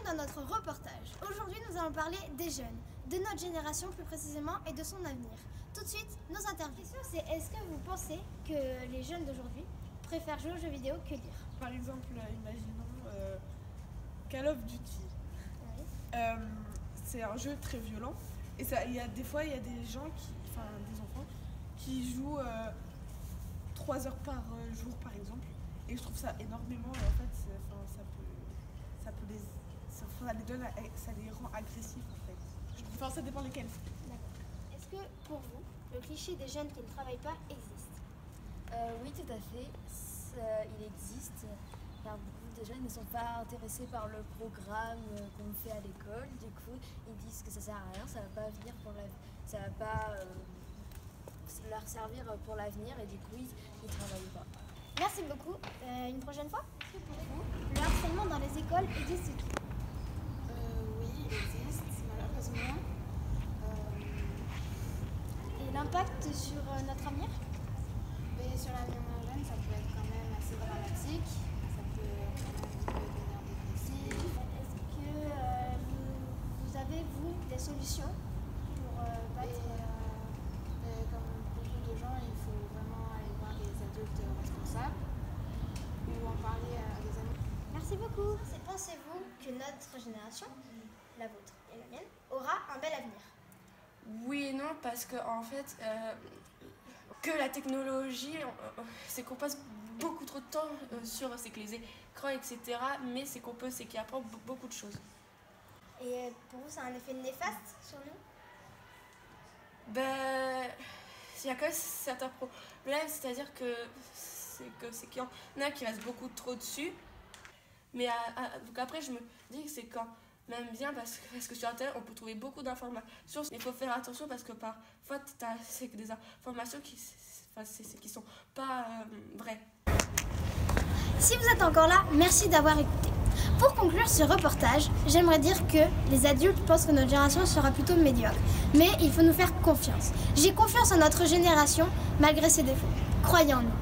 dans notre reportage. Aujourd'hui, nous allons parler des jeunes, de notre génération plus précisément et de son avenir. Tout de suite, nos interviews. La question c'est, est-ce que vous pensez que les jeunes d'aujourd'hui préfèrent jouer aux jeux vidéo que lire? Par exemple, imaginons Call of Duty. Oui. C'est un jeu très violent et des fois il y a des gens des enfants qui jouent 3 heures par jour par exemple, et je trouve ça énormément, et en fait ça les rend agressifs en fait. Enfin, ça dépend lesquels. D'accord. Est-ce que pour vous, le cliché des jeunes qui ne travaillent pas existe? Oui, tout à fait. Il existe. Car beaucoup de jeunes ne sont pas intéressés par le programme qu'on fait à l'école. Du coup, ils disent que ça sert à rien, ça va pas venir ça va pas leur servir pour l'avenir, et du coup, ils travaillent pas. Merci beaucoup. Une prochaine fois. Est-ce que pour vous, le harcèlement dans les écoles existe? Oui, il existe, malheureusement. Et l'impact sur notre avenir? Mais sur l'avenir d'un jeune, ça peut être quand même assez dramatique. Ça peut quand même devenir dépressif. Est-ce que vous avez, vous, des solutions pour battre? Comme beaucoup de gens, il faut vraiment aller voir des adultes responsables ou en parler à des amis. Merci beaucoup. Pensez-vous que notre génération, la vôtre et la mienne, aura un bel avenir? Oui et non, parce que en fait, que la technologie, c'est qu'on passe beaucoup trop de temps c'est que les écrans, etc. Mais c'est qu'il apprend beaucoup de choses. Et pour vous, ça a un effet néfaste sur nous? Ben, il y a quand même certains problèmes, c'est-à-dire c'est qu'il y en a qui restent beaucoup trop dessus. Mais donc après, je me dis que c'est quand même bien parce que sur Internet, on peut trouver beaucoup d'informations. Il faut faire attention parce que parfois, c'est des informations qui sont pas vraies. Si vous êtes encore là, merci d'avoir écouté. Pour conclure ce reportage, j'aimerais dire que les adultes pensent que notre génération sera plutôt médiocre. Mais il faut nous faire confiance. J'ai confiance en notre génération malgré ses défauts. Croyez en nous.